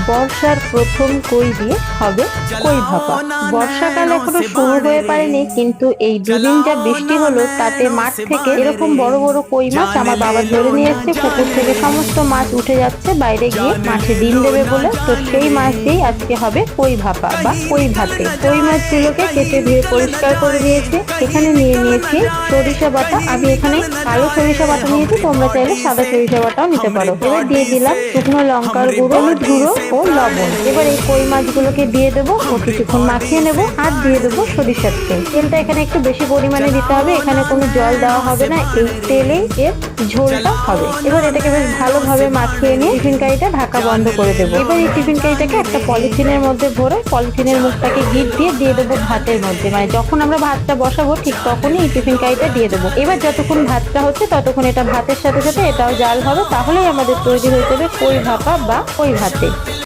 বর্ষার প্রথম কই দিয়ে হবে কই ভাপা। বর্ষাকাল এখনো শুরু হয়ে পারেনি, কিন্তু এই দুদিন যা বৃষ্টি হলো তাতে মাঠ থেকে এরকম বড় বড় কই মাছ আমার বাবা ধরে নিয়ে এসেছে। পুকুর থেকে সমস্ত মাছ উঠে যাচ্ছে বাইরে গিয়ে মাঠে ডিম দেবে বলে। তো সেই মাছ দিয়েই আজকে হবে কই ভাপা বা কই ভাতে। কই মাছগুলোকে কেটে ধুয়ে পরিষ্কার করে নিয়েছি। এখানে নিয়ে নিয়েছি সরিষা বাটা। আমি এখানে কালো সরিষা বাটা নিয়েছি, তোমরা চাইলে সাদা সরিষা বাটাও নিতে পারো। এবার দিয়ে দিলাম শুকনো লঙ্কার গুঁড়ো, হলুদ গুঁড়ো ও লবণ। এবার এই কই মাছগুলোকে দিয়ে দেবো ও কিছুক্ষণ মাখিয়ে নেবো। আর দিয়ে দেবো সরিষার তেল। তেলটা এখানে একটু বেশি পরিমাণে দিতে হবে, এখানে কোনো জল দেওয়া হবে না, এই তেলেই এর ঝোলটা হবে। এবার এটাকে বেশ ভালোভাবে মাখিয়ে নিয়ে টিফিন কারিটা ঢাকা বন্ধ করে দেবো। এবার এই টিফিন কারিটাকে একটা পলিথিনের মধ্যে ভরে পলিথিনের মুখটাকে গিট দিয়ে দেবো ভাতের মধ্যে। মানে যখন আমরা ভাতটা বসাবো ঠিক তখনই এই টিফিন কারিটা দিয়ে দেবো। এবার যতক্ষণ ভাতটা হচ্ছে ততক্ষণ এটা ভাতের সাথে সাথে এটাও জাল হবে, তাহলেই আমাদের তৈরি হয়ে যাবে কই ভাপা বা কই ভাতে।